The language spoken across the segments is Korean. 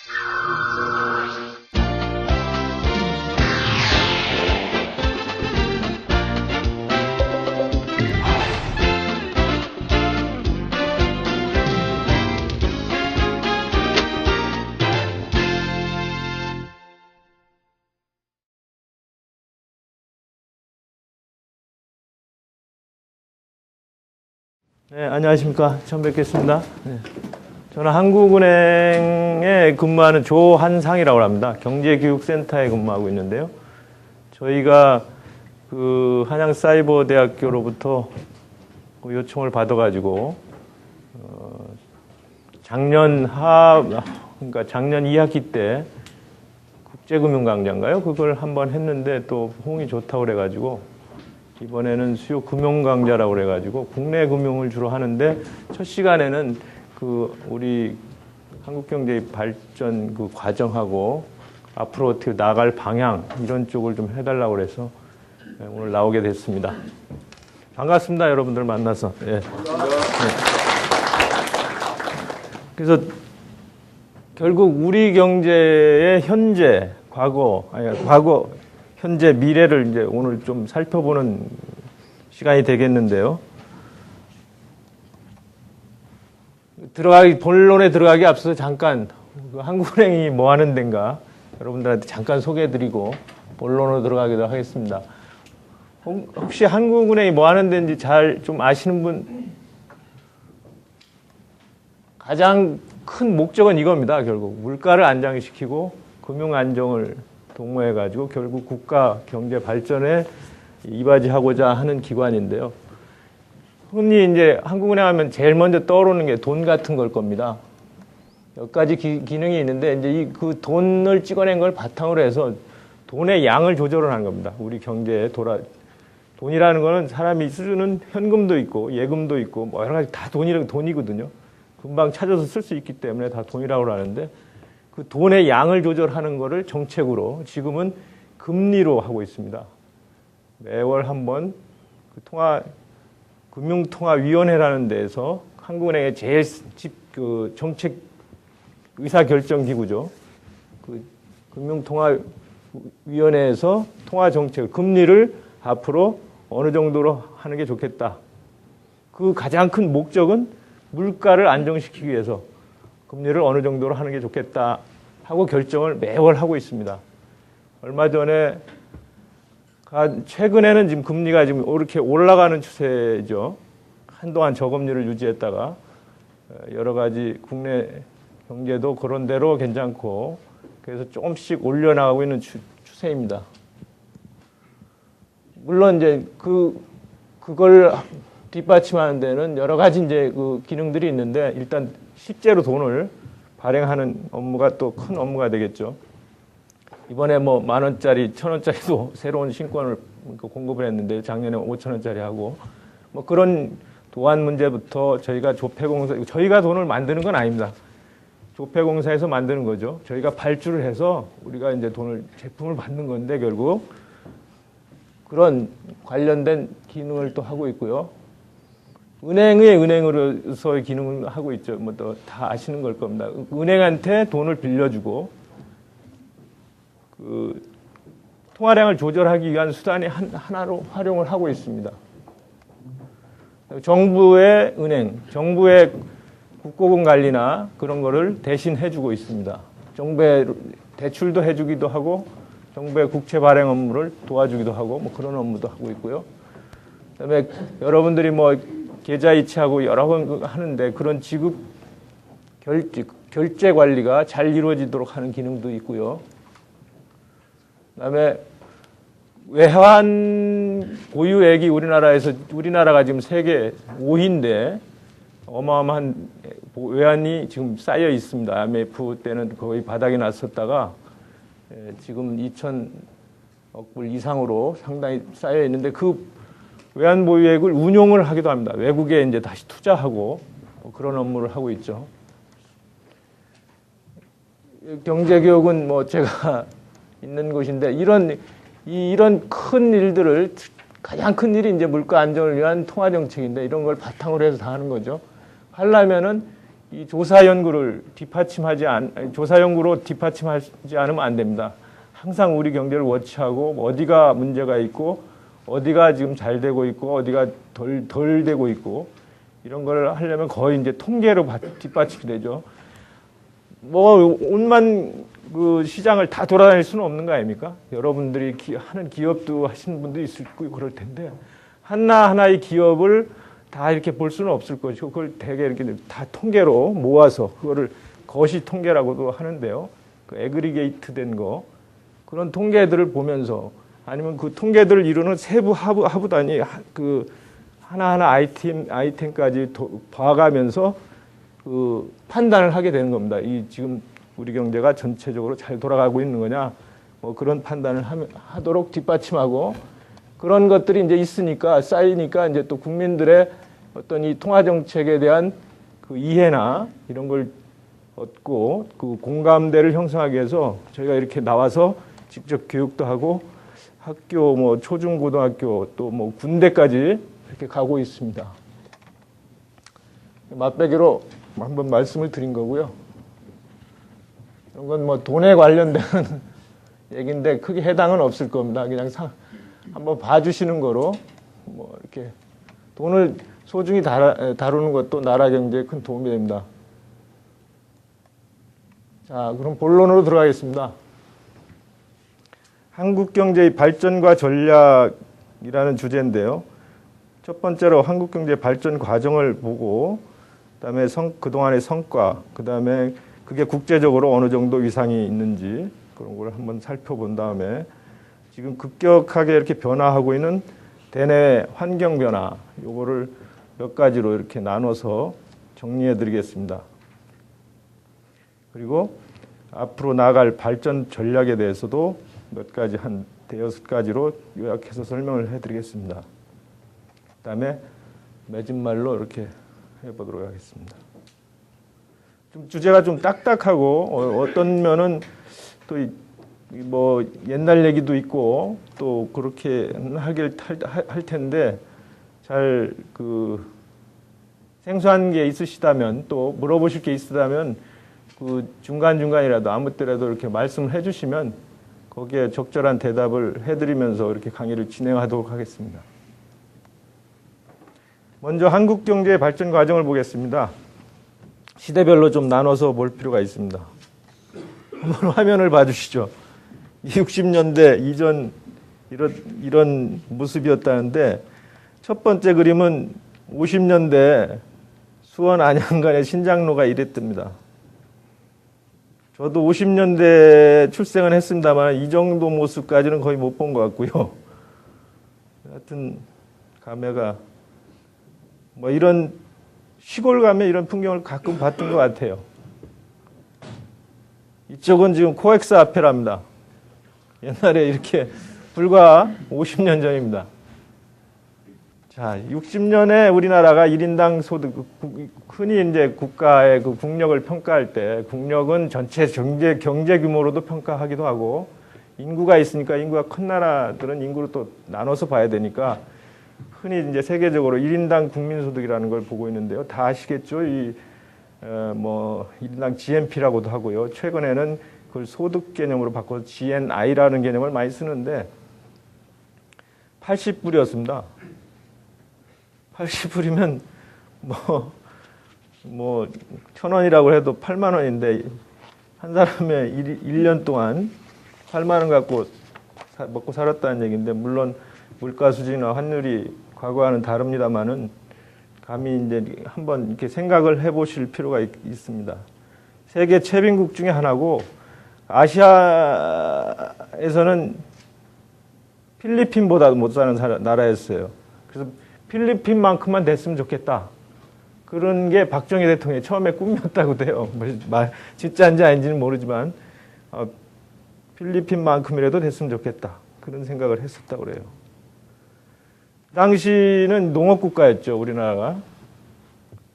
네, 안녕하십니까. 처음 뵙겠습니다. 네. 저는 한국은행에 근무하는 조한상이라고 합니다. 경제교육센터에 근무하고 있는데요. 저희가 그 한양사이버대학교로부터 그 요청을 받아가지고 그러니까 작년 2학기 때 국제금융강좌인가요? 그걸 한번 했는데 또 호응이 좋다고 그래가지고 이번에는 수요 금융 강좌라고 그래가지고 국내 금융을 주로 하는데 첫 시간에는 그 우리 한국 경제의 발전 그 과정하고 앞으로 어떻게 나갈 방향 이런 쪽을 좀 해달라고 그래서 오늘 나오게 됐습니다. 반갑습니다, 여러분들 만나서. 예. 네. 그래서 결국 우리 경제의 현재, 과거, 현재, 미래를 이제 오늘 좀 살펴보는 시간이 되겠는데요. 본론에 들어가기 앞서서 잠깐 한국은행이 뭐 하는 데인가 여러분들한테 잠깐 소개해드리고 본론으로 들어가기도 하겠습니다. 혹시 한국은행이 뭐 하는 데인지 잘 좀 아시는 분? 가장 큰 목적은 이겁니다. 결국 물가를 안정시키고 금융 안정을 동모해가지고 결국 국가 경제 발전에 이바지하고자 하는 기관인데요. 흔히 이제 한국은행 하면 제일 먼저 떠오르는 게 돈 같은 걸 겁니다. 몇 가지 기능이 있는데 이제 그 돈을 찍어낸 걸 바탕으로 해서 돈의 양을 조절을 하는 겁니다. 우리 경제에 돈이라는 거는 사람이 쓰는 현금도 있고 예금도 있고 뭐 여러 가지 다 돈이거든요. 금방 찾아서 쓸 수 있기 때문에 다 돈이라고 하는데 그 돈의 양을 조절하는 거를 정책으로 지금은 금리로 하고 있습니다. 매월 한번 그 금융통화위원회라는 데에서 한국은행의 제일 정책 의사결정기구죠. 그 금융통화위원회에서 통화정책, 금리를 앞으로 어느 정도로 하는 게 좋겠다. 그 가장 큰 목적은 물가를 안정시키기 위해서 금리를 어느 정도로 하는 게 좋겠다 하고 결정을 매월 하고 있습니다. 얼마 전에 최근에는 지금 금리가 지금 이렇게 올라가는 추세죠. 한동안 저금리를 유지했다가 여러 가지 국내 경제도 그런 대로 괜찮고 그래서 조금씩 올려나가고 있는 추세입니다. 물론 이제 그걸 뒷받침하는 데는 여러 가지 이제 그 기능들이 있는데 일단 실제로 돈을 발행하는 업무가 또 큰 업무가 되겠죠. 이번에 뭐 10,000원짜리, 1,000원짜리도 새로운 신권을 공급을 했는데 작년에 5,000원짜리 하고 뭐 그런 도안 문제부터 저희가 저희가 돈을 만드는 건 아닙니다. 조폐공사에서 만드는 거죠. 저희가 발주를 해서 우리가 이제 제품을 받는 건데 결국 그런 관련된 기능을 또 하고 있고요. 은행으로서의 기능을 하고 있죠. 뭐 또 다 아시는 걸 겁니다. 은행한테 돈을 빌려주고 그 통화량을 조절하기 위한 수단이 하나로 활용을 하고 있습니다. 정부의 은행, 정부의 국고금 관리나 그런 거를 대신 해주고 있습니다. 정부의 대출도 해주기도 하고 정부의 국채 발행 업무를 도와주기도 하고 뭐 그런 업무도 하고 있고요. 그다음에 여러분들이 뭐 계좌 이체하고 여러 번 하는데 그런 지급 결제 관리가 잘 이루어지도록 하는 기능도 있고요. 그다음에 외환 보유액이 우리나라가 지금 세계 5위인데 어마어마한 외환이 지금 쌓여 있습니다. IMF 때는 거의 바닥이 났었다가 지금 2,000억 불 이상으로 상당히 쌓여 있는데 그 외환 보유액을 운용을 하기도 합니다. 외국에 이제 다시 투자하고 그런 업무를 하고 있죠. 경제교육은 뭐 제가 있는 곳인데 이런 큰 일들을 가장 큰 일이 이제 물가 안정을 위한 통화 정책인데 이런 걸 바탕으로 해서 다 하는 거죠. 하려면은 이 조사 연구로 뒷받침하지 않으면 안 됩니다. 항상 우리 경제를 워치하고 어디가 문제가 있고 어디가 지금 잘 되고 있고 어디가 덜 되고 있고 이런 걸 하려면 거의 이제 통계로 뒷받침이 되죠. 뭐 온만 그 시장을 다 돌아다닐 수는 없는 거 아닙니까? 여러분들이 하는 기업도 하시는 분도 있을 거고 그럴 텐데 하나하나의 기업을 다 이렇게 볼 수는 없을 것이고 그걸 되게 이렇게 다 통계로 모아서 그거를 거시 통계라고도 하는데요. 그 애그리게이트 된 거 그런 통계들을 보면서 아니면 그 통계들을 이루는 세부 하부 단위 그 하나하나 아이템까지 봐가면서 그 판단을 하게 되는 겁니다. 이 지금 우리 경제가 전체적으로 잘 돌아가고 있는 거냐 뭐 그런 판단을 하도록 뒷받침하고 그런 것들이 이제 있으니까 쌓이니까 이제 또 국민들의 어떤 이 통화 정책에 대한 그 이해나 이런 걸 얻고 그 공감대를 형성하기 위해서 저희가 이렇게 나와서 직접 교육도 하고 학교 뭐 초중고등학교 또 뭐 군대까지 이렇게 가고 있습니다. 맛배기로 한번 말씀을 드린 거고요. 이런 건 뭐 돈에 관련된 얘기인데 크게 해당은 없을 겁니다. 그냥 한번 봐주시는 거로 뭐 이렇게 돈을 소중히 다루는 것도 나라 경제에 큰 도움이 됩니다. 자, 그럼 본론으로 들어가겠습니다. 한국 경제의 발전과 전략이라는 주제인데요. 첫 번째로 한국 경제 발전 과정을 보고 그다음에 그동안의 성과, 그다음에 그게 국제적으로 어느 정도 위상이 있는지 그런 걸 한번 살펴본 다음에 지금 급격하게 이렇게 변화하고 있는 대내 환경 변화, 요거를 몇 가지로 이렇게 나눠서 정리해 드리겠습니다. 그리고 앞으로 나아갈 발전 전략에 대해서도 몇 가지 한 대여섯 가지로 요약해서 설명을 해 드리겠습니다. 그다음에 맺은말로 이렇게 해보도록 하겠습니다. 좀 주제가 좀 딱딱하고 어떤 면은 또 뭐 옛날 얘기도 있고 또 그렇게 할 텐데 잘 그 생소한 게 있으시다면 또 물어보실 게 있으다면 그 중간중간이라도 아무 때라도 이렇게 말씀을 해주시면 거기에 적절한 대답을 해드리면서 이렇게 강의를 진행하도록 하겠습니다. 먼저 한국 경제의 발전 과정을 보겠습니다. 시대별로 좀 나눠서 볼 필요가 있습니다. 한번 화면을 봐주시죠. 60년대 이전 이런 모습이었다는데 첫 번째 그림은 50년대 수원 안양간의 신장로가 이랬답니다. 저도 50년대 출생은 했습니다만 이 정도 모습까지는 거의 못 본 것 같고요. 하여튼 감회가 뭐 이런 시골 가면 이런 풍경을 가끔 봤던 것 같아요. 이쪽은 지금 코엑스 앞에랍니다. 옛날에 이렇게 불과 50년 전입니다. 자, 60년에 우리나라가 1인당 소득, 흔히 이제 국가의 그 국력을 평가할 때 국력은 전체 경제 규모로도 평가하기도 하고 인구가 있으니까 인구가 큰 나라들은 인구로 또 나눠서 봐야 되니까 흔히 이제 세계적으로 1인당 국민소득이라는 걸 보고 있는데요. 다 아시겠죠? 뭐 1인당 GNP라고도 하고요. 최근에는 그걸 소득 개념으로 바꿔서 GNI라는 개념을 많이 쓰는데 80불이었습니다. 80불이면 뭐 1,000원이라고 해도 8만 원인데 한 사람의 1년 동안 8만 원 갖고 먹고 살았다는 얘기인데 물론 물가 수준이나 환율이 과거와는 다릅니다만은 감히 이제 한번 이렇게 생각을 해보실 필요가 있습니다. 세계 최빈국 중에 하나고 아시아에서는 필리핀보다 못 사는 나라였어요. 그래서 필리핀만큼만 됐으면 좋겠다. 그런 게 박정희 대통령이 처음에 꿈이었다고 돼요. 진짜인지 아닌지는 모르지만 필리핀만큼이라도 됐으면 좋겠다. 그런 생각을 했었다고 그래요. 당시는 농업국가였죠, 우리나라가.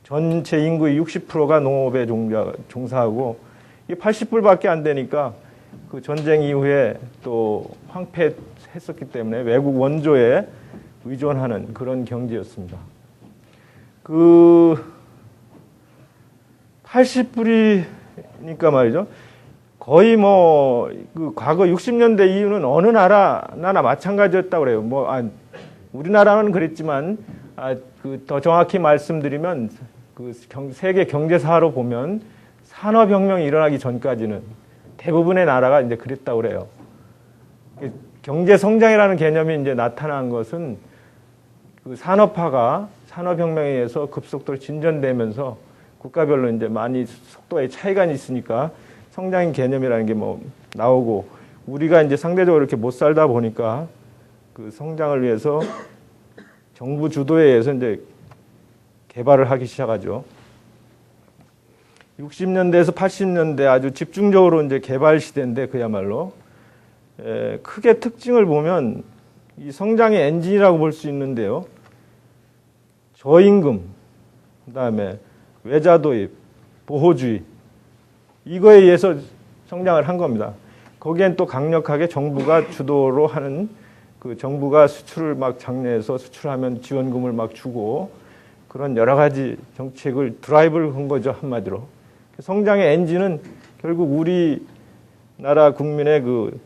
전체 인구의 60%가 농업에 종사하고 이게 80불밖에 안 되니까 그 전쟁 이후에 또 황폐했었기 때문에 외국 원조에 의존하는 그런 경제였습니다. 그 80불이니까 말이죠. 거의 뭐 그 과거 60년대 이후는 어느 나라나 마찬가지였다고 그래요. 우리나라는 그랬지만 그 더 정확히 말씀드리면 그 세계 경제사로 보면 산업혁명이 일어나기 전까지는 대부분의 나라가 이제 그랬다고 그래요. 경제 성장이라는 개념이 이제 나타난 것은 그 산업화가 산업혁명에 의해서 급속도로 진전되면서 국가별로 이제 많이 속도의 차이가 있으니까 성장인 개념이라는 게 뭐 나오고, 우리가 이제 상대적으로 이렇게 못 살다 보니까 그 성장을 위해서 정부 주도에 의해서 이제 개발을 하기 시작하죠. 60년대에서 80년대 아주 집중적으로 이제 개발 시대인데, 그야말로 크게 특징을 보면 이 성장의 엔진이라고 볼 수 있는데요. 저임금, 그다음에 외자 도입, 보호주의, 이거에 의해서 성장을 한 겁니다. 거기엔 또 강력하게 정부가 주도로 하는, 그 정부가 수출을 막 장려해서 수출하면 지원금을 막 주고, 그런 여러 가지 정책을 드라이브를 한 거죠, 한마디로. 성장의 엔진은 결국 우리나라 국민의 그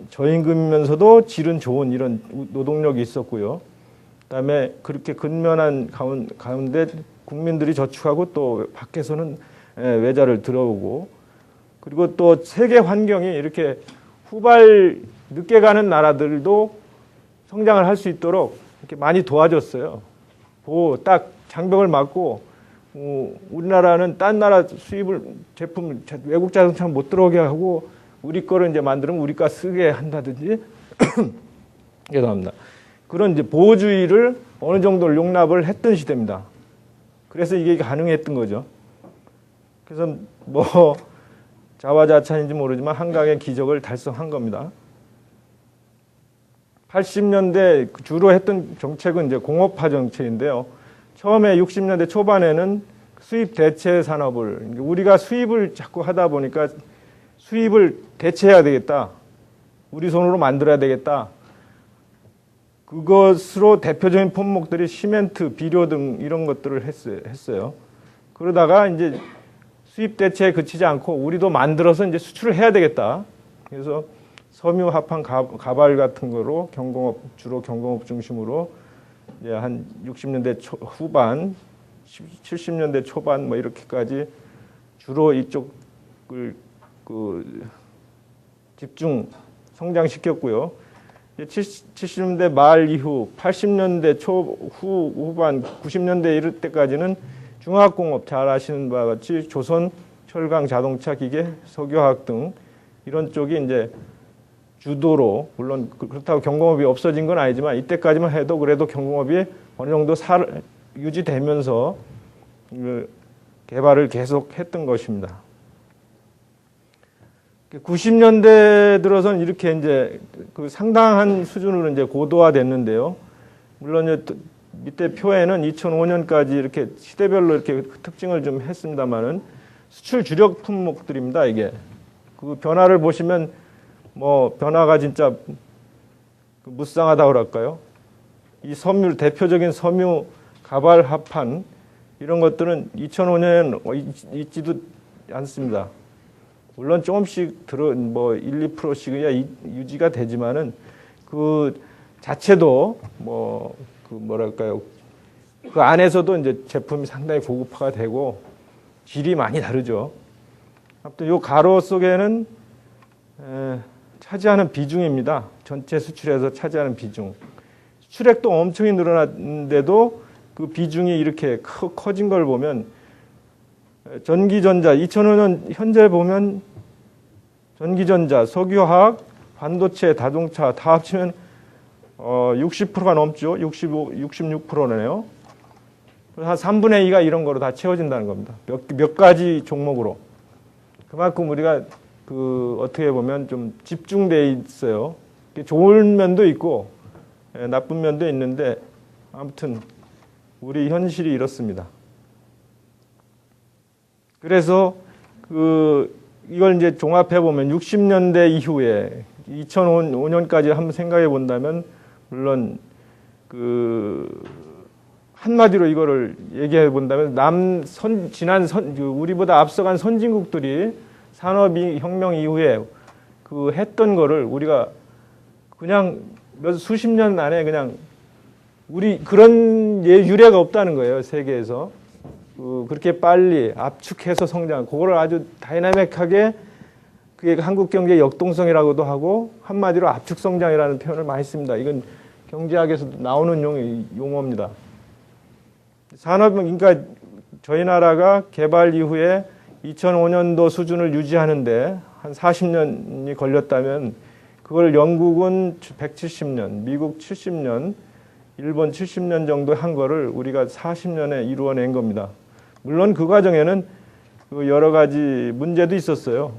저임금이면서도 질은 좋은 이런 노동력이 있었고요. 그다음에 그렇게 근면한 가운데 국민들이 저축하고 또 밖에서는 외자를 들어오고, 그리고 또 세계 환경이 이렇게 늦게 가는 나라들도 성장을 할 수 있도록 이렇게 많이 도와줬어요. 딱 장벽을 막고, 우리나라는 딴 나라 제품을 외국 자동차 못 들어오게 하고 우리 거를 이제 만들면 우리 거 쓰게 한다든지 죄송합니다. 그런 이제 보호주의를 어느 정도 용납을 했던 시대입니다. 그래서 이게 가능했던 거죠. 그래서 뭐 자화자찬인지 모르지만 한강의 기적을 달성한 겁니다. 80년대 주로 했던 정책은 이제 공업화 정책인데요. 처음에 60년대 초반에는 수입 대체 산업을, 우리가 수입을 자꾸 하다 보니까 수입을 대체해야 되겠다, 우리 손으로 만들어야 되겠다. 그것으로 대표적인 품목들이 시멘트, 비료 등 이런 것들을 했어요. 그러다가 이제 수입 대체에 그치지 않고 우리도 만들어서 이제 수출을 해야 되겠다. 그래서 섬유 합판 가발 같은 거로 주로 경공업 중심으로 이제 한 60년대 후반, 70년대 초반 뭐 이렇게까지 주로 이쪽을 집중 성장시켰고요. 70년대 말 이후 80년대 후반 90년대 이럴 때까지는 중화공업, 잘 아시는 바와 같이 조선, 철강, 자동차, 기계, 석유화학 등 이런 쪽이 이제 주도로, 물론 그렇다고 경공업이 없어진 건 아니지만 이때까지만 해도 그래도 경공업이 어느 정도 유지되면서 개발을 계속했던 것입니다. 90년대 들어서는 이렇게 이제 그 상당한 수준으로 이제 고도화됐는데요. 물론 밑에 표에는 2005년까지 이렇게 시대별로 이렇게 특징을 좀 했습니다만은 수출 주력 품목들입니다. 이게 그 변화를 보시면 뭐 변화가 진짜 무쌍하다 그럴까요? 이 대표적인 섬유 가발 합판 이런 것들은 2005년엔 있지도 않습니다. 물론 조금씩 1, 2%씩이야 유지가 되지만은 그 자체도 뭐랄까요? 그 안에서도 이제 제품이 상당히 고급화가 되고 질이 많이 다르죠. 아무튼 요 가로 속에는 차지하는 비중입니다. 전체 수출에서 차지하는 비중. 수출액도 엄청 늘어났는데도 그 비중이 이렇게 커진 걸 보면 전기전자 2005년 현재 보면 전기전자, 석유화학, 반도체, 자동차 다 합치면 60%가 넘죠. 66%네요. 한 3분의 2가 이런 거로 다 채워진다는 겁니다. 몇 가지 종목으로. 그만큼 우리가 어떻게 보면 좀 집중돼 있어요. 좋은 면도 있고 나쁜 면도 있는데 아무튼 우리 현실이 이렇습니다. 그래서 이걸 이제 종합해 보면 60년대 이후에 2005년까지 한번 생각해 본다면 물론 한마디로 이거를 얘기해 본다면 우리보다 앞서간 선진국들이 산업혁명 이후에 그 했던 거를 우리가 그냥 수십 년 안에 그냥 우리 그런 유례가 없다는 거예요, 세계에서. 그렇게 빨리 압축해서 성장, 그거를 아주 다이나믹하게, 그게 한국 경제의 역동성이라고도 하고 한마디로 압축 성장이라는 표현을 많이 씁니다. 이건 경제학에서도 나오는 용어입니다. 그러니까 저희 나라가 개발 이후에 2005년도 수준을 유지하는데 한 40년이 걸렸다면 그걸 영국은 170년, 미국 70년, 일본 70년 정도 한 거를 우리가 40년에 이루어낸 겁니다. 물론 그 과정에는 여러 가지 문제도 있었어요.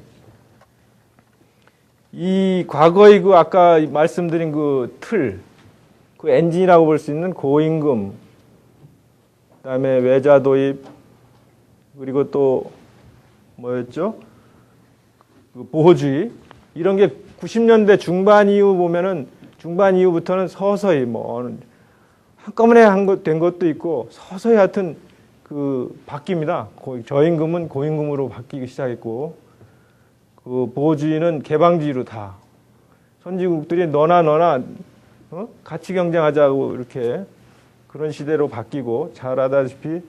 이 과거의 아까 말씀드린 그 엔진이라고 볼 수 있는 고임금, 그다음에 외자 도입, 그리고 또 뭐였죠? 보호주의, 이런 게 90년대 중반 이후부터는 서서히 한꺼번에 된 것도 있고 서서히 하여튼 바뀝니다. 저임금은 고임금으로 바뀌기 시작했고, 보호주의는 개방주의로 다. 선진국들이 너나 같이 경쟁하자고 이렇게 그런 시대로 바뀌고, 잘 알다시피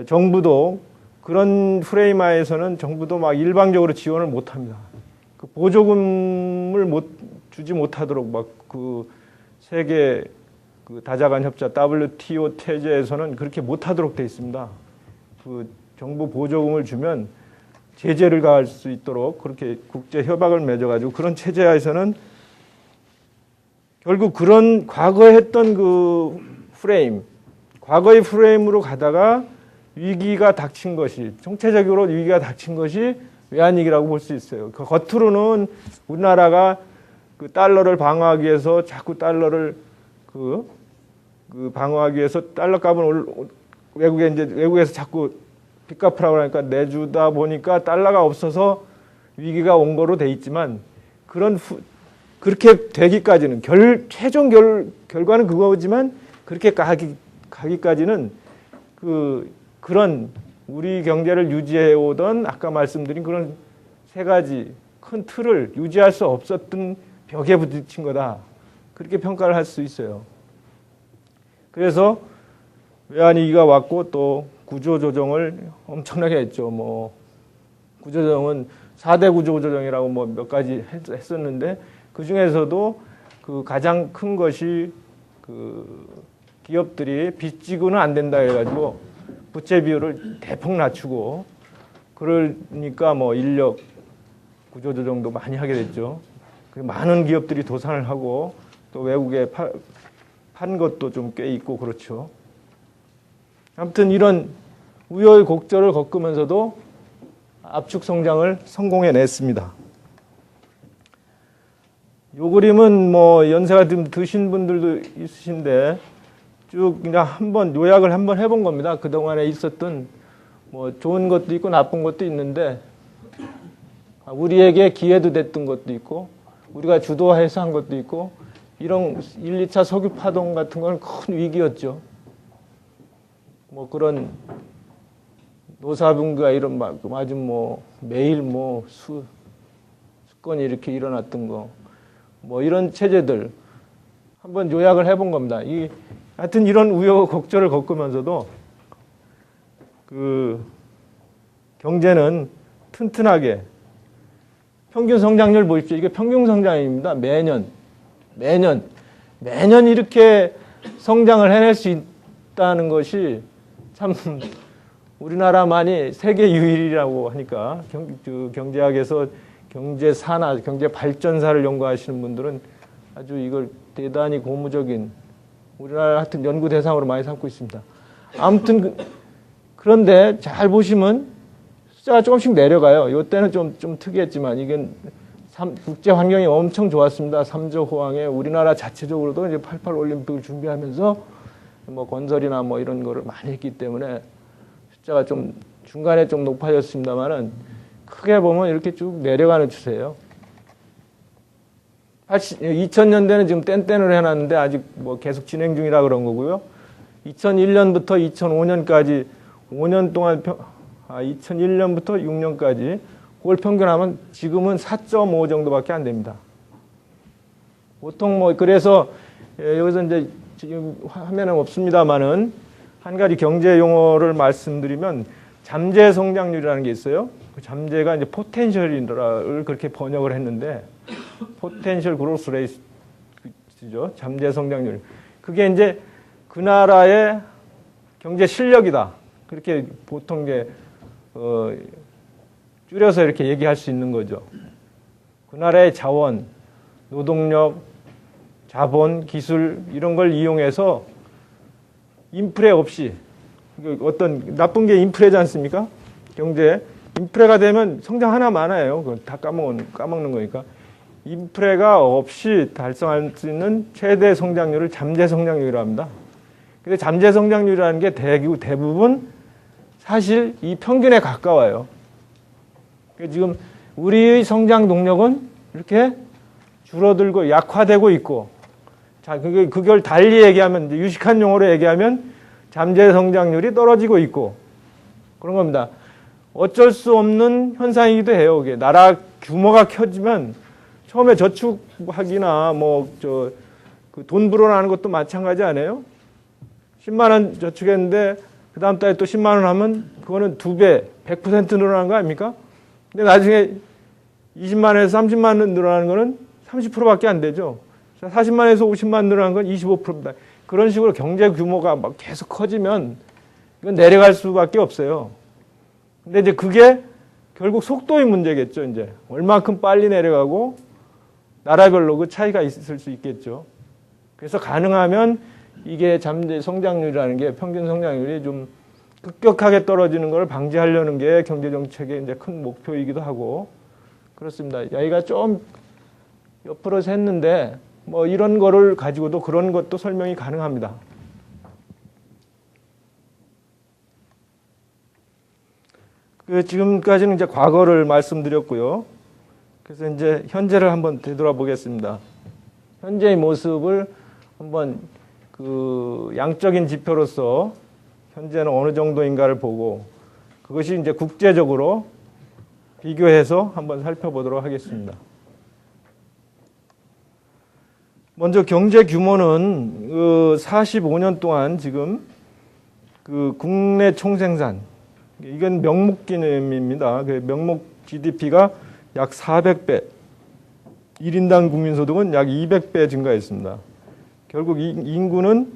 정부도 그런 프레임 하에서는 정부도 막 일방적으로 지원을 못 합니다. 보조금을 주지 못하도록 세계 다자간 협자 WTO 체제에서는 그렇게 못하도록 돼 있습니다. 정부 보조금을 주면 제재를 가할 수 있도록 그렇게 국제 협약을 맺어가지고, 그런 체제하에서는 결국 그런 과거에 했던 과거의 프레임으로 가다가 위기가 닥친 것이, 총체적으로 위기가 닥친 것이 외환위기라고 볼 수 있어요. 겉으로는 우리나라가 달러를 방어하기 위해서 자꾸 달러를 방어하기 위해서 달러 값을 외국에서 자꾸 빚 갚으라고 하니까 내주다 보니까 달러가 없어서 위기가 온 거로 돼 있지만, 그렇게 되기까지는 최종 결과는 그거지만 그렇게 가기까지는 그런 우리 경제를 유지해 오던 아까 말씀드린 그런 세 가지 큰 틀을 유지할 수 없었던 벽에 부딪힌 거다, 그렇게 평가를 할 수 있어요. 그래서 외환위기가 왔고 또 구조조정을 엄청나게 했죠. 구조조정은 4대 구조조정이라고 몇 가지 했었는데, 그 중에서도 가장 큰 것이 기업들이 빚 지고는 안 된다 해가지고 부채 비율을 대폭 낮추고, 그러니까 인력 구조조정도 많이 하게 됐죠. 많은 기업들이 도산을 하고 또 외국에 판 것도 좀 꽤 있고 그렇죠. 아무튼 이런 우여곡절을 겪으면서도 압축 성장을 성공해냈습니다. 요 그림은 연세가 좀 드신 분들도 있으신데 쭉 그냥 요약을 한번 해본 겁니다. 그동안에 있었던 좋은 것도 있고 나쁜 것도 있는데, 우리에게 기회도 됐던 것도 있고 우리가 주도해서 한 것도 있고, 이런 1, 2차 석유 파동 같은 건 큰 위기였죠. 그런 노사분규가 매일 수건이 이렇게 일어났던 거, 이런 체제들 한번 요약을 해본 겁니다. 하여튼 이런 우여곡절을 겪으면서도 경제는 튼튼하게, 평균 성장률 보십시오. 이게 평균 성장입니다. 매년 이렇게 성장을 해낼 수 있다는 것이 참 우리나라만이 세계 유일이라고 하니까, 경제학에서 경제 산하, 경제 발전사를 연구하시는 분들은 아주 이걸 대단히 고무적인, 우리나라 하여튼 연구 대상으로 많이 삼고 있습니다. 아무튼 그런데 잘 보시면 숫자가 조금씩 내려가요. 이때는 좀 특이했지만 이게 국제 환경이 엄청 좋았습니다. 3조 호황에 우리나라 자체적으로도 이제 88 올림픽을 준비하면서 건설이나 이런 거를 많이 했기 때문에 숫자가 좀 중간에 좀 높아졌습니다만은 크게 보면 이렇게 쭉 내려가는 추세예요. 2000년대는 지금 땡땡을 해놨는데 아직 계속 진행 중이라 그런 거고요. 2001년부터 2005년까지 5년 동안 2001년부터 6년까지 그걸 평균하면 지금은 4.5 정도밖에 안 됩니다. 보통 뭐 그래서 여기서 이제 지금 화면은 없습니다만은 한 가지 경제 용어를 말씀드리면 잠재 성장률이라는 게 있어요. 그 잠재가 이제 포텐셜이를 그렇게 번역을 했는데 포텐셜 그로스 레이트죠. 잠재 성장률. 그게 이제 그 나라의 경제 실력이다. 그렇게 보통 이제 줄여서 이렇게 얘기할 수 있는 거죠. 그 나라의 자원, 노동력, 자본, 기술 이런 걸 이용해서 인프레 없이 어떤 나쁜 게 인프레지 않습니까? 경제 인프레가 되면 성장 하나 많아요. 그걸 다 까먹는 거니까. 인프레가 없이 달성할 수 있는 최대 성장률을 잠재 성장률이라고 합니다. 근데 잠재 성장률이라는 게 대부분 사실 이 평균에 가까워요. 지금 우리의 성장 동력은 이렇게 줄어들고 약화되고 있고, 자, 그걸 달리 얘기하면, 유식한 용어로 얘기하면 잠재 성장률이 떨어지고 있고, 그런 겁니다. 어쩔 수 없는 현상이기도 해요. 이게 나라 규모가 커지면 처음에 저축하기나 돈 불어나는 것도 마찬가지 아니에요? 10만 원 저축했는데 그 다음 달에 또 10만 원 하면 그거는 2배, 100% 늘어나는 거 아닙니까? 근데 나중에 20만 원에서 30만 원 늘어나는 거는 30%밖에 안 되죠. 40만 원에서 50만 원 늘어나는 건 25%입니다. 그런 식으로 경제 규모가 막 계속 커지면 이건 내려갈 수밖에 없어요. 근데 이제 그게 결국 속도의 문제겠죠. 이제 얼마큼 빨리 내려가고 나라별로 그 차이가 있을 수 있겠죠. 그래서 가능하면 이게 잠재 성장률이라는 게 평균 성장률이 좀 급격하게 떨어지는 걸 방지하려는 게 경제 정책의 이제 큰 목표이기도 하고 그렇습니다. 여기가 좀 옆으로 샜는데 뭐 이런 거를 가지고도 그런 것도 설명이 가능합니다. 지금까지는 이제 과거를 말씀드렸고요. 그래서 이제 현재를 한번 되돌아보겠습니다. 현재의 모습을 한번 그 양적인 지표로서 현재는 어느 정도인가를 보고 그것이 이제 국제적으로 비교해서 한번 살펴보도록 하겠습니다. 먼저 경제 규모는 45년 동안 지금 그 국내 총생산 이건 명목 개념입니다. 명목 GDP가 약 400배, 1인당 국민소득은 약 200배 증가했습니다. 결국 인구는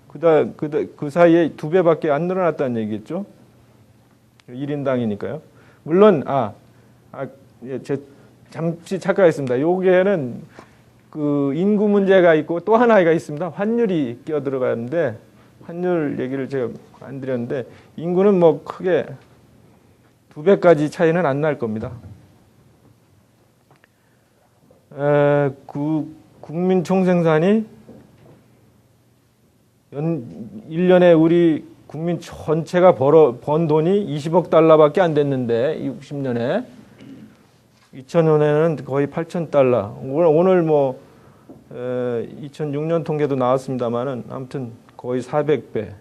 그 사이에 2배밖에 안 늘어났다는 얘기겠죠. 1인당이니까요. 물론 잠시 착각했습니다. 여기에는 그 인구 문제가 있고 또 하나가 있습니다. 환율이 끼어 들어가는데 환율 얘기를 제가 안 드렸는데 인구는 뭐 크게 2배까지 차이는 안 날 겁니다. 국민 총생산이 1년에 우리 국민 전체가 번 돈이 20억 달러밖에 안 됐는데 60년에 2000년에는 거의 8천 달러. 오늘 2006년 통계도 나왔습니다만은 아무튼 거의 400배.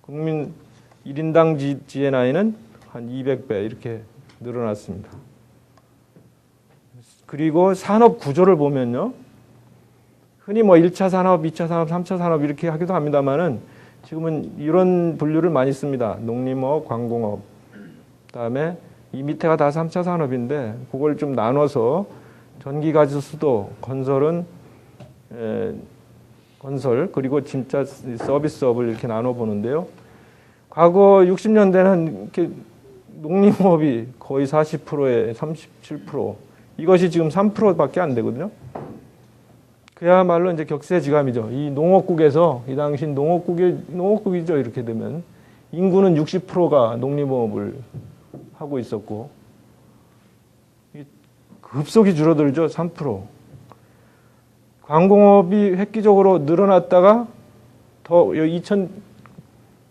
국민 1인당 GNI는 한 200배 이렇게 늘어났습니다. 그리고 산업 구조를 보면요. 흔히 1차 산업, 2차 산업, 3차 산업 이렇게 하기도 합니다만은 지금은 이런 분류를 많이 씁니다. 농림업, 관공업. 그다음에 이 밑에가 다 3차 산업인데 그걸 좀 나눠서 전기가스수도 건설은 건설 그리고 진짜 서비스업을 이렇게 나눠 보는데요. 과거 60년대는 이렇게 농림업이 거의 40%에 37%. 이것이 지금 3%밖에 안 되거든요. 그야말로 이제 격세지감이죠. 이 농업국에서 이 당시 농업국이죠. 이렇게 되면 인구는 60%가 농림업을 하고 있었고 급속히 줄어들죠. 3%. 관공업이 획기적으로 늘어났다가 더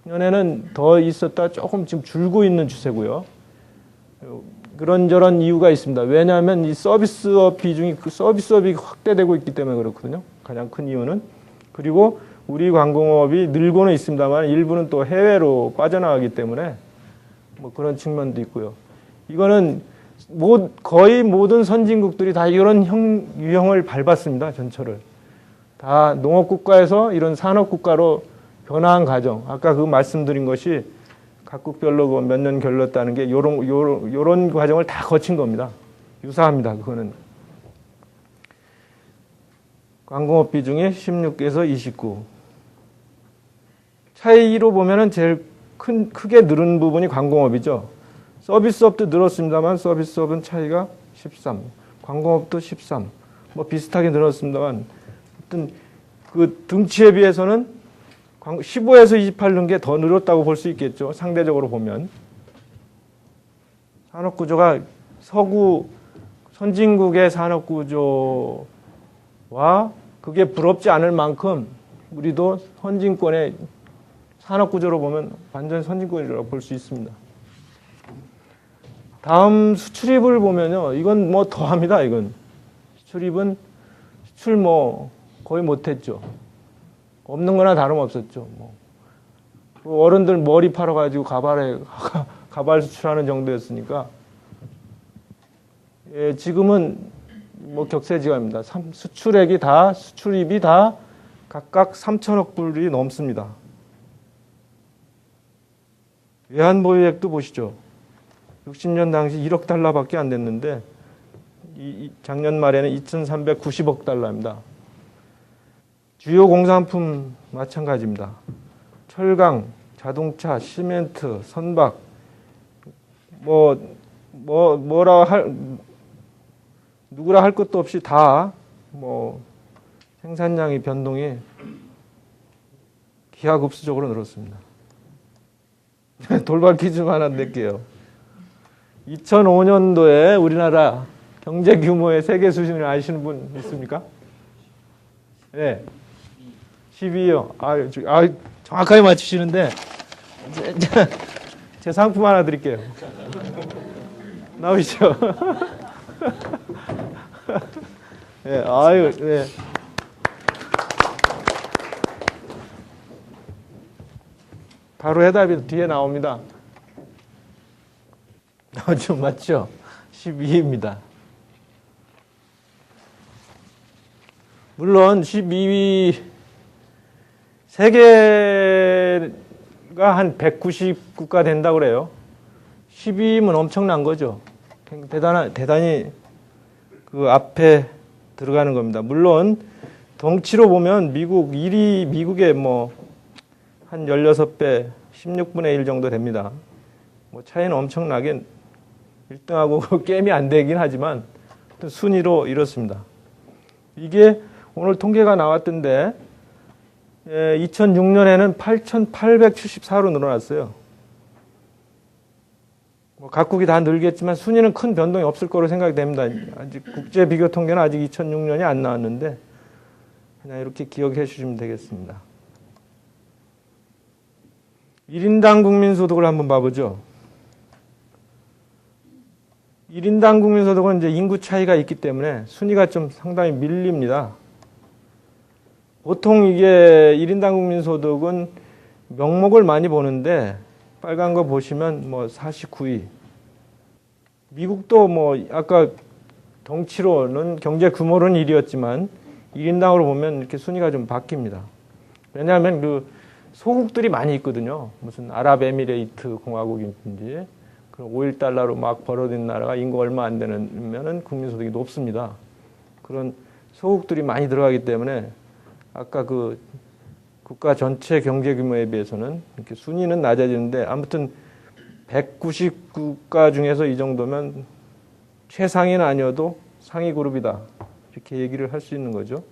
2000년에는 더 있었다 조금 지금 줄고 있는 추세고요. 그런저런 이유가 있습니다. 왜냐하면 이 서비스업 비중이 서비스업이 확대되고 있기 때문에 그렇거든요. 가장 큰 이유는 그리고 우리 관공업이 늘고는 있습니다만 일부는 또 해외로 빠져나가기 때문에 뭐 그런 측면도 있고요. 이거는 거의 모든 선진국들이 다 이런 유형을 밟았습니다. 전철을. 다 농업국가에서 이런 산업국가로 변화한 과정. 아까 그 말씀드린 것이 각국별로 몇 년 걸렸다는 게 요런 과정을 다 거친 겁니다. 유사합니다. 그거는. 관공업 비중이 16에서 29. 차이로 보면은 제일 크게 늘은 부분이 관공업이죠. 서비스업도 늘었습니다만 서비스업은 차이가 13, 관공업도 13. 뭐 비슷하게 늘었습니다만 어떤 그 등치에 비해서는 15에서 28 는 게 더 늘었다고 볼 수 있겠죠. 상대적으로 보면. 산업구조가 서구 선진국의 산업구조와 그게 부럽지 않을 만큼 우리도 선진권의 산업구조로 보면 완전 선진권이라고 볼 수 있습니다. 다음 수출입을 보면요. 이건 뭐 더합니다. 이건. 수출 뭐 거의 못했죠. 없는 거나 다름없었죠. 뭐. 어른들 머리 팔아가지고 가발 수출하는 정도였으니까. 예, 지금은 뭐 격세지감입니다. 수출입이 다 각각 3천억 불이 넘습니다. 외환보유액도 보시죠. 60년 당시 1억 달러밖에 안 됐는데 작년 말에는 2,390억 달러입니다. 주요 공산품 마찬가지입니다. 철강, 자동차, 시멘트, 선박, 누구라 할 것도 없이 다 생산량의 변동이 기하급수적으로 늘었습니다. 돌발 퀴즈 하나 낼게요. 2005년도에 우리나라 경제 규모의 세계 수준을 아시는 분 있습니까? 네. 12요. 정확하게 맞추시는데 제 상품 하나 드릴게요. 나오시죠? 네, 네. 바로 해답이 뒤에 나옵니다. 좀 맞죠? 12위입니다. 물론 12위 세계가 한 190국가 된다고 그래요. 12위면 엄청난 거죠. 대단히 그 앞에 들어가는 겁니다. 물론 덩치로 보면 미국 1위, 미국의 한 16배, 16분의 1 정도 됩니다. 차이는 엄청나게 1등하고 게임이 안 되긴 하지만 순위로 이렇습니다. 이게 오늘 통계가 나왔던데 2006년에는 8,874로 늘어났어요. 각국이 다 늘겠지만 순위는 큰 변동이 없을 거로 생각이 됩니다. 아직 국제 비교 통계는 아직 2006년이 안 나왔는데 그냥 이렇게 기억해 주시면 되겠습니다. 1인당 국민소득을 한번 봐보죠. 1인당 국민소득은 이제 인구 차이가 있기 때문에 순위가 좀 상당히 밀립니다. 보통 이게 1인당 국민소득은 명목을 많이 보는데 빨간 거 보시면 49위. 미국도 아까 덩치로는 경제 규모로는 1위였지만 1인당으로 보면 이렇게 순위가 좀 바뀝니다. 왜냐하면 그 소국들이 많이 있거든요. 무슨 아랍에미레이트 공화국인지 그런 5.1달러로 막 벌어진 나라가 인구 얼마 안 되면은 국민소득이 높습니다. 그런 소국들이 많이 들어가기 때문에 아까 그 국가 전체 경제 규모에 비해서는 이렇게 순위는 낮아지는데 아무튼 190국가 중에서 이 정도면 최상위는 아니어도 상위 그룹이다. 이렇게 얘기를 할 수 있는 거죠.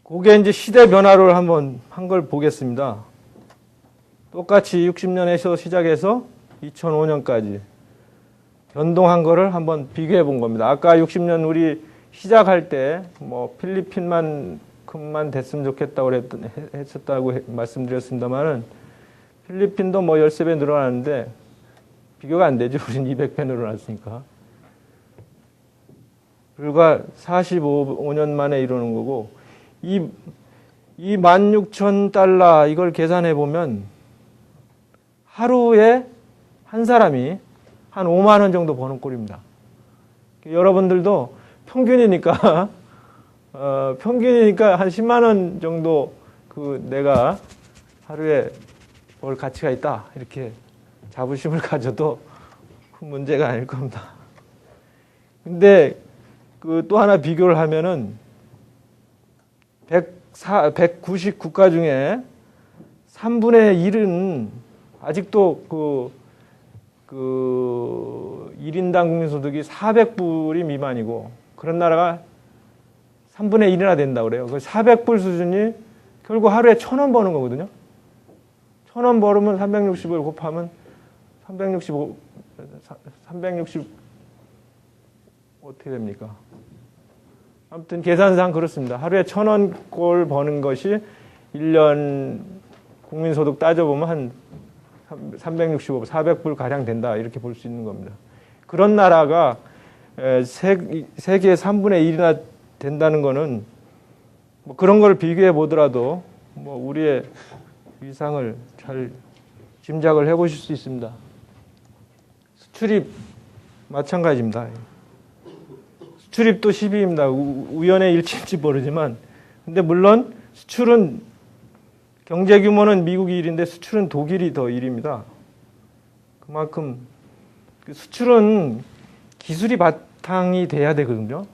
그게 이제 시대 변화를 한번 한 걸 보겠습니다. 똑같이 60년에서 시작해서 2005년까지 변동한 거를 한번 비교해 본 겁니다. 아까 60년 우리 시작할 때 필리핀만큼만 됐으면 좋겠다고 했었다고 말씀드렸습니다만은 필리핀도 13배 늘어나는데 비교가 안 되죠. 우린 200배 늘어났으니까. 불과 45년 만에 이루는 거고, 이 16,000달러 이걸 계산해 보면 하루에 한 사람이 한 5만 원 정도 버는 꼴입니다. 여러분들도 평균이니까 평균이니까 한 10만 원 정도 내가 하루에 벌 가치가 있다 이렇게 자부심을 가져도 큰 문제가 아닐 겁니다. 근데 또 하나 비교를 하면은 190 국가 중에 3분의 1은 아직도 1인당 국민소득이 400불이 미만이고, 그런 나라가 3분의 1이나 된다고 그래요. 그 400불 수준이 결국 하루에 1,000원 버는 거거든요. 1,000원 벌으면 360을 곱하면 360 어떻게 됩니까? 아무튼 계산상 그렇습니다. 하루에 1,000원 꼴 버는 것이 1년 국민소득 따져보면 한 365, 400불 가량 된다 이렇게 볼 수 있는 겁니다. 그런 나라가 세계의 3분의 1이나 된다는 거는 뭐 그런 걸 비교해 보더라도 뭐 우리의 위상을 잘 짐작을 해 보실 수 있습니다. 수출입 마찬가지입니다. 수출입도 10위입니다. 우연의 일치인지 모르지만, 근데 물론 수출은 경제 규모는 미국이 1위인데 수출은 독일이 더 1위입니다. 그만큼 수출은 기술이 바탕이 돼야 되거든요.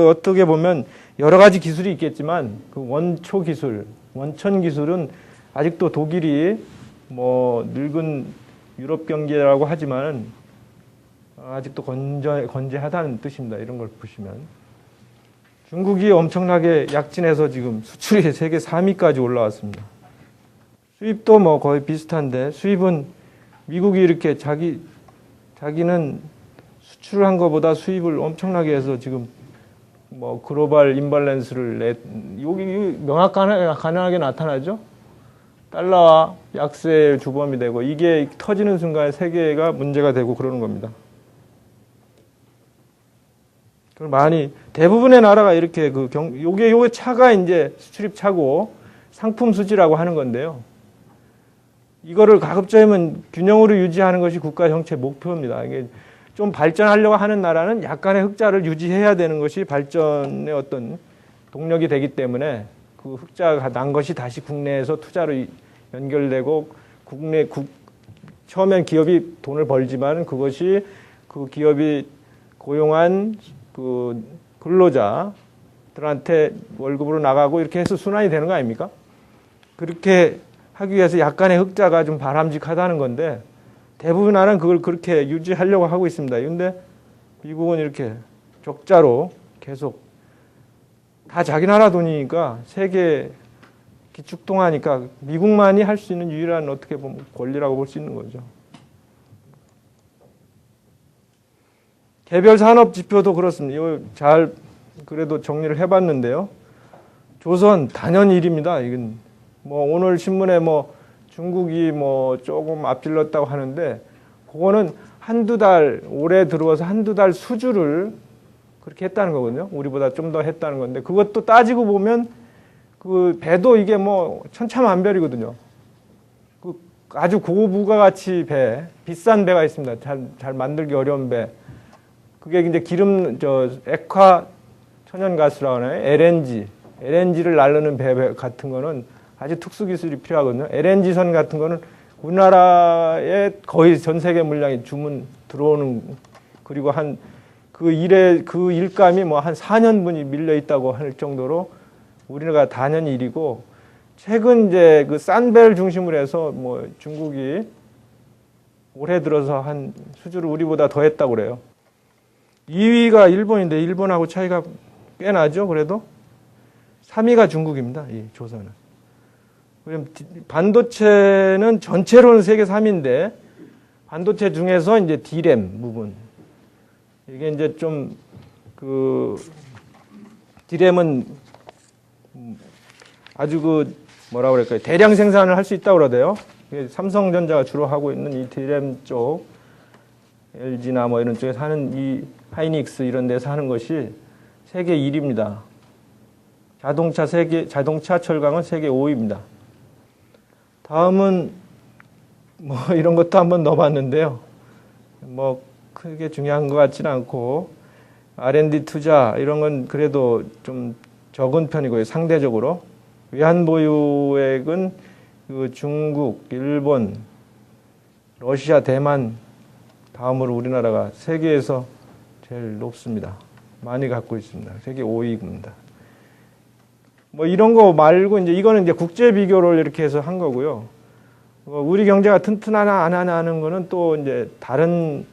어떻게 보면 여러 가지 기술이 있겠지만 원초 기술, 원천 기술은 아직도 독일이 뭐 늙은 유럽 경제라고 하지만 아직도 건재하다는 뜻입니다. 이런 걸 보시면. 중국이 엄청나게 약진해서 지금 수출이 세계 3위까지 올라왔습니다. 수입도 뭐 거의 비슷한데, 수입은 미국이 이렇게 자기는 수출을 한 것보다 수입을 엄청나게 해서 지금 뭐 글로벌 임밸런스를 여기 명확하게 나타나죠. 달러와 약세의 주범이 되고, 이게 터지는 순간에 세계가 문제가 되고 그러는 겁니다. 대부분의 나라가 이렇게 요게 차가 이제 수출입 차고 상품 수지라고 하는 건데요. 이거를 가급적이면 균형으로 유지하는 것이 국가 정책 목표입니다. 이게 좀 발전하려고 하는 나라는 약간의 흑자를 유지해야 되는 것이 발전의 어떤 동력이 되기 때문에, 그 흑자가 난 것이 다시 국내에서 투자로 연결되고, 처음엔 기업이 돈을 벌지만 그것이 그 기업이 고용한 그 근로자들한테 월급으로 나가고 이렇게 해서 순환이 되는 거 아닙니까? 그렇게 하기 위해서 약간의 흑자가 좀 바람직하다는 건데, 대부분 나라는 그걸 그렇게 유지하려고 하고 있습니다. 그런데 미국은 이렇게 적자로 계속 다 자기 나라 돈이니까 세계 기축통화니까 미국만이 할 수 있는 유일한 어떻게 보면 권리라고 볼 수 있는 거죠. 개별 산업 지표도 그렇습니다. 이거 잘 그래도 정리를 해봤는데요. 조선 단연 1위입니다. 이건 뭐 오늘 신문에 뭐 중국이 뭐 조금 앞질렀다고 하는데, 그거는 한두 달, 올해 들어와서 한두 달 수주를 그렇게 했다는 거거든요. 우리보다 좀 더 했다는 건데, 그것도 따지고 보면 그 배도 이게 뭐 천차만별이거든요. 그 아주 고부가가치 배, 비싼 배가 있습니다. 잘 만들기 어려운 배. 그게 이제 액화 천연가스라고 하나요? LNG를 나르는 배 같은 거는 아주 특수 기술이 필요하거든요. LNG선 같은 거는 우리나라에 거의 전 세계 물량이 주문 들어오는, 그리고 그 일감이 뭐 한 4년분이 밀려 있다고 할 정도로 우리나라가 단연 1위고, 최근 이제 그 싼 배를 중심으로 해서 뭐 중국이 올해 들어서 한 수주를 우리보다 더 했다고 그래요. 2위가 일본인데 일본하고 차이가 꽤 나죠. 그래도 3위가 중국입니다. 이 조선은. 반도체는 전체로는 세계 3위인데, 반도체 중에서 이제 D램 부분, 이게 이제 좀 D램은 아주 뭐라 그럴까요? 대량 생산을 할 수 있다고 그러대요. 삼성전자가 주로 하고 있는 이 D램 쪽. LG나 뭐 이런 쪽에서 하는 이 하이닉스 이런 데서 하는 것이 세계 1위입니다. 자동차 철강은 세계 5위입니다. 다음은 뭐 이런 것도 한번 넣어봤는데요. 뭐 크게 중요한 것 같지는 않고 R&D 투자 이런 건 그래도 좀 적은 편이고요. 상대적으로 외환 보유액은 그 중국, 일본, 러시아, 대만 다음으로 우리나라가 세계에서 제일 높습니다. 많이 갖고 있습니다. 세계 5위입니다. 뭐 이런 거 말고 이제 이거는 이제 국제 비교를 이렇게 해서 한 거고요. 우리 경제가 튼튼하나 안 하나 하는 거는 또 이제 다른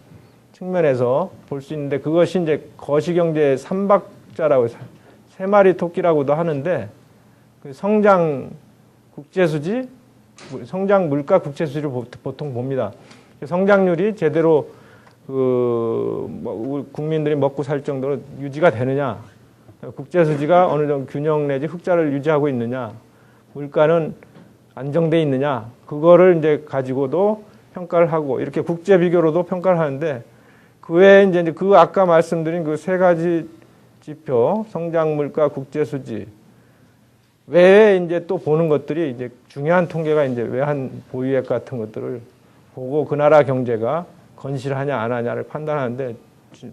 측면에서 볼 수 있는데 그것이 이제 거시경제 삼박자라고 세 마리 토끼라고도 하는데 그 성장 국제수지, 성장 물가 국제수지를 보통 봅니다. 성장률이 제대로 뭐 국민들이 먹고 살 정도로 유지가 되느냐, 국제수지가 어느 정도 균형 내지 흑자를 유지하고 있느냐, 물가는 안정돼 있느냐, 그거를 이제 가지고도 평가를 하고 이렇게 국제 비교로도 평가를 하는데 그 외에 이제 그 아까 말씀드린 그 세 가지 지표, 성장 물가 국제수지 외에 이제 또 보는 것들이 이제 중요한 통계가 이제 외환 보유액 같은 것들을 보고 그 나라 경제가 건실하냐 안 하냐를 판단하는데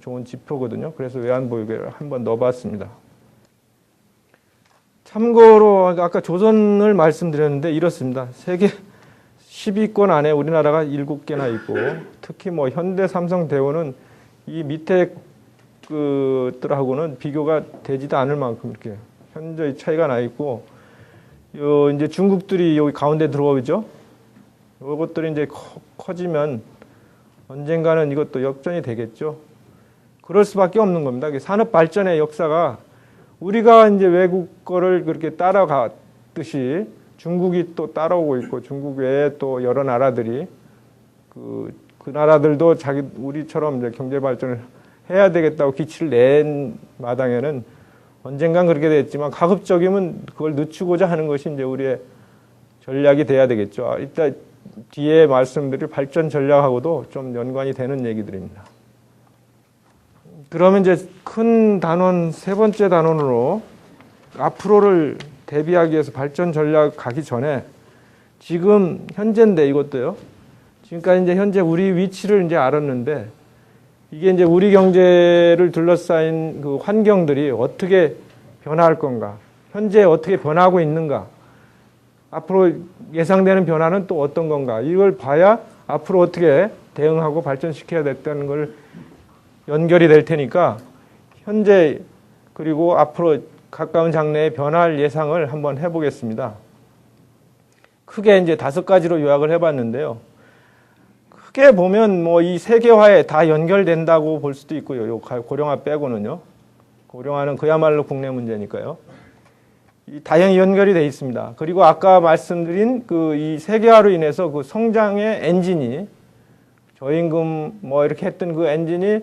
좋은 지표거든요. 그래서 외환 보유액을 한번 넣어봤습니다. 참고로 아까 조선을 말씀드렸는데 이렇습니다. 세계 10위권 안에 우리나라가 7개나 있고 특히 뭐 현대, 삼성, 대우는 이 밑에 그들하고는 비교가 되지도 않을 만큼 이렇게 현저히 차이가 나 있고 이제 중국들이 여기 가운데 들어오죠. 이것들이 이제 커지면 언젠가는 이것도 역전이 되겠죠. 그럴 수밖에 없는 겁니다. 산업 발전의 역사가 우리가 이제 외국 거를 그렇게 따라가듯이 중국이 또 따라오고 있고 중국 외에 또 여러 나라들이 그 나라들도 우리처럼 이제 경제 발전을 해야 되겠다고 기치를 낸 마당에는 언젠간 그렇게 됐지만 가급적이면 그걸 늦추고자 하는 것이 이제 우리의 전략이 돼야 되겠죠. 이따 뒤에 말씀드릴 발전 전략하고도 좀 연관이 되는 얘기들입니다. 그러면 이제 큰 단원, 세 번째 단원으로 앞으로를 대비하기 위해서 발전 전략 가기 전에 지금 현재인데 이것도요. 지금까지 이제 현재 우리 위치를 이제 알았는데 이게 이제 우리 경제를 둘러싸인 그 환경들이 어떻게 변화할 건가, 현재 어떻게 변하고 있는가, 앞으로 예상되는 변화는 또 어떤 건가, 이걸 봐야 앞으로 어떻게 대응하고 발전시켜야 됐다는 걸 연결이 될 테니까 현재 그리고 앞으로 가까운 장래에 변화할 예상을 한번 해보겠습니다. 크게 이제 5가지로 요약을 해봤는데요. 크게 보면 뭐 이 세계화에 다 연결된다고 볼 수도 있고요. 요 고령화 빼고는요. 고령화는 그야말로 국내 문제니까요. 다양히 연결이 돼 있습니다. 그리고 아까 말씀드린 그 이 세계화로 인해서 그 성장의 엔진이 저임금 뭐 이렇게 했던 그 엔진이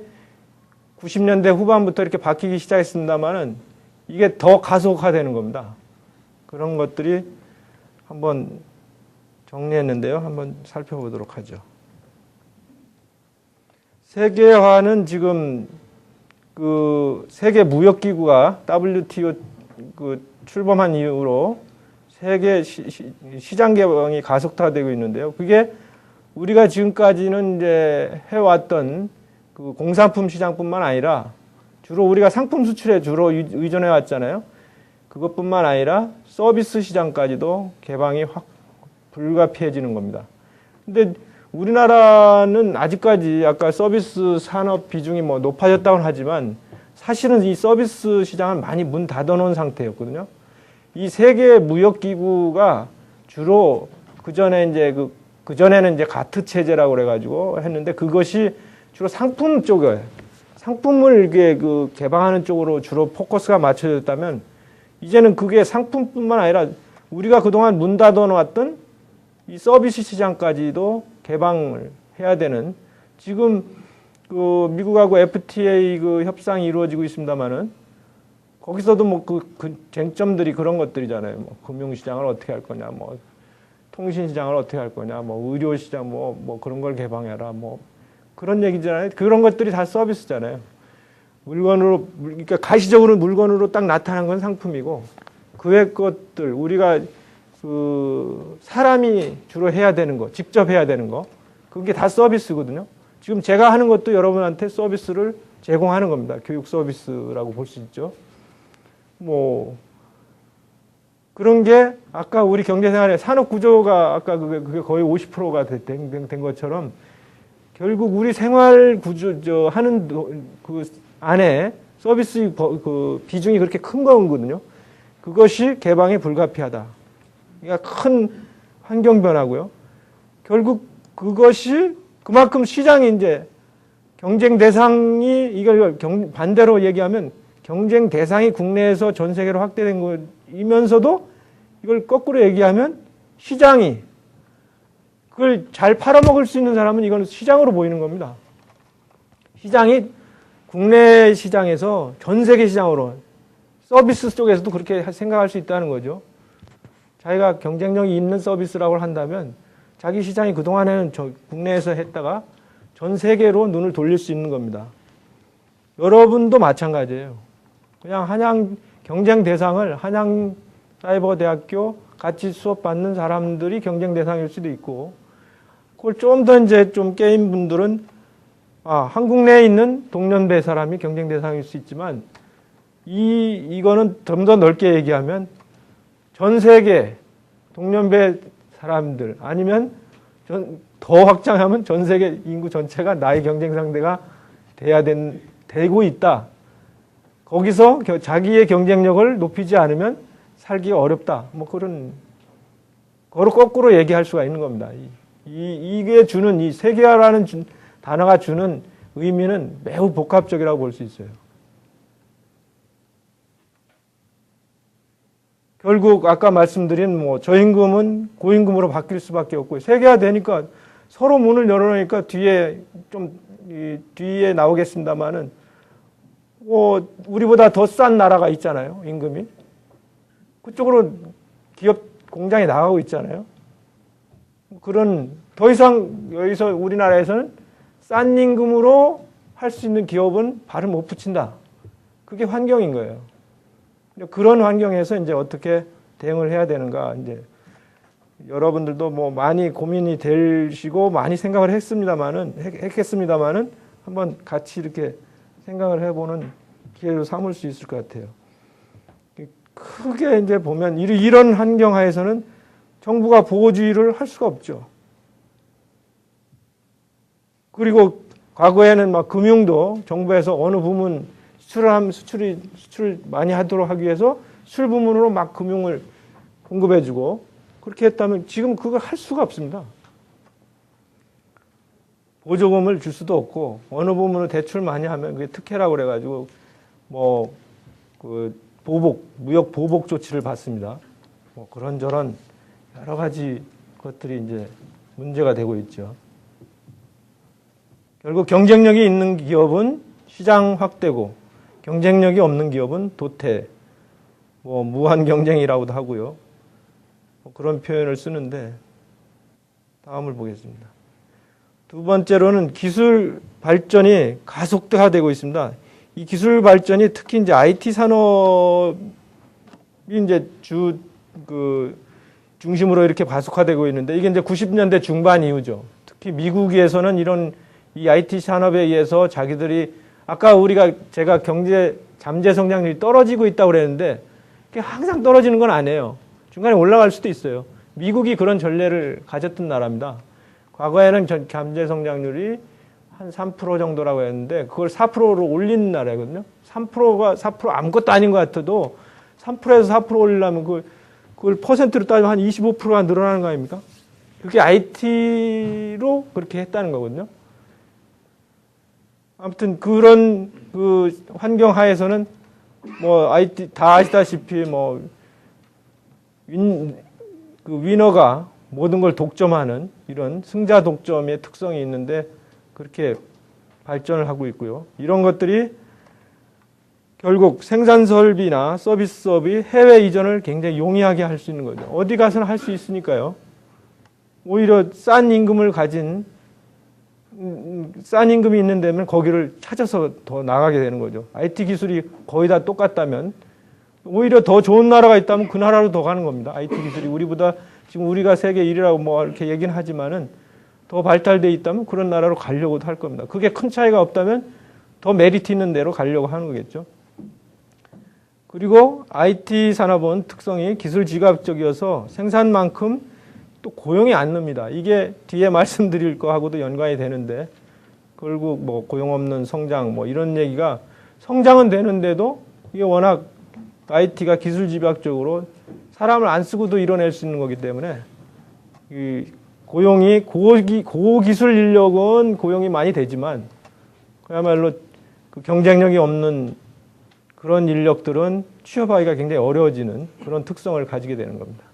90년대 후반부터 이렇게 바뀌기 시작했습니다만은 이게 더 가속화되는 겁니다. 그런 것들이 한번 정리했는데요. 한번 살펴보도록 하죠. 세계화는 지금 그 세계 무역기구가 WTO 그 출범한 이후로 세계 시장 개방이 가속화되고 있는데요. 그게 우리가 지금까지는 이제 해왔던 그 공산품 시장뿐만 아니라 주로 우리가 상품 수출에 주로 의존해 왔잖아요. 그것뿐만 아니라 서비스 시장까지도 개방이 확 불가피해지는 겁니다. 근데 우리나라는 아직까지 아까 서비스 산업 비중이 뭐 높아졌다고는 하지만 사실은 이 서비스 시장은 많이 문 닫아놓은 상태였거든요. 이 세계 무역기구가 주로 그전에 이제 그전에는 이제 가트 체제라고 그래가지고 했는데 그것이 주로 상품 쪽에 상품을 이렇게 개방하는 쪽으로 주로 포커스가 맞춰졌다면 이제는 그게 상품뿐만 아니라 우리가 그동안 문 닫아놓았던 이 서비스 시장까지도 개방을 해야 되는 지금 그 미국하고 FTA 그 협상이 이루어지고 있습니다만은 거기서도 뭐 그 쟁점들이 그런 것들이잖아요. 뭐 금융시장을 어떻게 할 거냐, 뭐 통신시장을 어떻게 할 거냐, 뭐 의료시장 뭐 그런 걸 개방해라, 뭐 그런 얘기잖아요. 그런 것들이 다 서비스잖아요. 물건으로, 그러니까 가시적으로 물건으로 딱 나타난 건 상품이고, 그 외 것들, 우리가 그 사람이 주로 해야 되는 거, 직접 해야 되는 거, 그게 다 서비스거든요. 지금 제가 하는 것도 여러분한테 서비스를 제공하는 겁니다. 교육 서비스라고 볼 수 있죠. 뭐 그런 게 아까 우리 경제생활의 산업 구조가 아까 그게 거의 50%가 된 것처럼 결국 우리 생활 구조 하는 그 안에 서비스 그 비중이 그렇게 큰 거거든요. 그것이 개방에 불가피하다. 그러니까 큰 환경 변화고요. 결국 그것이 그만큼 시장이 이제 경쟁 대상이 이걸 반대로 얘기하면 경쟁 대상이 국내에서 전 세계로 확대된 거이면서도 이걸 거꾸로 얘기하면 시장이 그걸 잘 팔아먹을 수 있는 사람은 이건 시장으로 보이는 겁니다. 시장이 국내 시장에서 전 세계 시장으로 서비스 쪽에서도 그렇게 생각할 수 있다는 거죠. 자기가 경쟁력이 있는 서비스라고 한다면 자기 시장이 그동안에는 국내에서 했다가 전 세계로 눈을 돌릴 수 있는 겁니다. 여러분도 마찬가지예요. 그냥 한양 경쟁 대상을 한양 사이버대학교 같이 수업 받는 사람들이 경쟁 대상일 수도 있고, 그걸 좀 더 이제 좀 게임 분들은 한국 내에 있는 동년배 사람이 경쟁 대상일 수 있지만, 이거는 좀 더 넓게 얘기하면 전 세계 동년배 사람들 아니면 더 확장하면 전 세계 인구 전체가 나의 경쟁 상대가 되고 있다. 거기서 자기의 경쟁력을 높이지 않으면 살기가 어렵다. 뭐 그런 거로 거꾸로 얘기할 수가 있는 겁니다. 이게 주는 이 세계화라는 단어가 주는 의미는 매우 복합적이라고 볼 수 있어요. 결국 아까 말씀드린 뭐 저임금은 고임금으로 바뀔 수밖에 없고, 세계화 되니까 서로 문을 열어놓으니까 뒤에 나오겠습니다만은 우리보다 더 싼 나라가 있잖아요. 임금이. 그쪽으로 기업 공장이 나가고 있잖아요. 더 이상 여기서 우리나라에서는 싼 임금으로 할 수 있는 기업은 발을 못 붙인다. 그게 환경인 거예요. 그런 환경에서 이제 어떻게 대응을 해야 되는가, 이제 여러분들도 뭐 많이 고민이 되시고 많이 생각을 했겠습니다만은 한번 같이 이렇게 생각을 해보는 기회로 삼을 수 있을 것 같아요. 크게 이제 보면 이런 환경 하에서는 정부가 보호주의를 할 수가 없죠. 그리고 과거에는 막 금융도 정부에서 어느 부문 수출을 많이 하도록 하기 위해서 수출 부문으로 막 금융을 공급해주고 그렇게 했다면 지금 그걸 할 수가 없습니다. 보조금을 줄 수도 없고 어느 부문으로 대출 많이 하면 그게 특혜라고 그래가지고 무역 보복 조치를 받습니다. 뭐 그런저런 여러 가지 것들이 이제 문제가 되고 있죠. 결국 경쟁력이 있는 기업은 시장 확대고 경쟁력이 없는 기업은 도태, 무한 경쟁이라고도 하고요. 그런 표현을 쓰는데 다음을 보겠습니다. 두 번째로는 기술 발전이 가속화되고 있습니다. 이 기술 발전이 특히 이제 IT 산업이 이제 중심으로 이렇게 가속화되고 있는데 이게 이제 90년대 중반 이후죠. 특히 미국에서는 이 IT 산업에 의해서 자기들이 아까 제가 경제 잠재 성장률이 떨어지고 있다고 그랬는데 그게 항상 떨어지는 건 아니에요. 중간에 올라갈 수도 있어요. 미국이 그런 전례를 가졌던 나라입니다. 과거에는 잠재 성장률이 한 3% 정도라고 했는데 그걸 4%로 올린 나라거든요. 4% 아무것도 아닌 것 같아도 3%에서 4% 올리려면 그걸 퍼센트로 따지면 한 25%가 늘어나는 거 아닙니까? 그게 IT로 그렇게 했다는 거거든요. 아무튼 그런 환경 하에서는 IT 다 아시다시피 위너가 모든 걸 독점하는 이런 승자 독점의 특성이 있는데 그렇게 발전을 하고 있고요. 이런 것들이 결국 생산 설비나 서비스 사업이 해외 이전을 굉장히 용이하게 할 수 있는 거죠. 어디 가서나 할 수 있으니까요. 오히려 싼 임금을 가진 싼 임금이 있는 데면 거기를 찾아서 더 나가게 되는 거죠. IT 기술이 거의 다 똑같다면 오히려 더 좋은 나라가 있다면 그 나라로 더 가는 겁니다. IT 기술이 우리보다 지금 우리가 세계 1위라고 뭐 이렇게 얘기는 하지만은 더 발달돼 있다면 그런 나라로 가려고 할 겁니다. 그게 큰 차이가 없다면 더 메리트 있는 데로 가려고 하는 거겠죠. 그리고 IT 산업은 특성이 기술 지갑적이어서 생산만큼 또 고용이 안 늡니다. 이게 뒤에 말씀드릴 거하고도 연관이 되는데 결국 뭐 고용 없는 성장 뭐 이런 얘기가 성장은 되는데도 이게 워낙 IT가 기술 집약적으로 사람을 안 쓰고도 이뤄낼 수 있는 거기 때문에 이 고용이 고기술 인력은 고용이 많이 되지만 그야말로 그 경쟁력이 없는 그런 인력들은 취업하기가 굉장히 어려워지는 그런 특성을 가지게 되는 겁니다.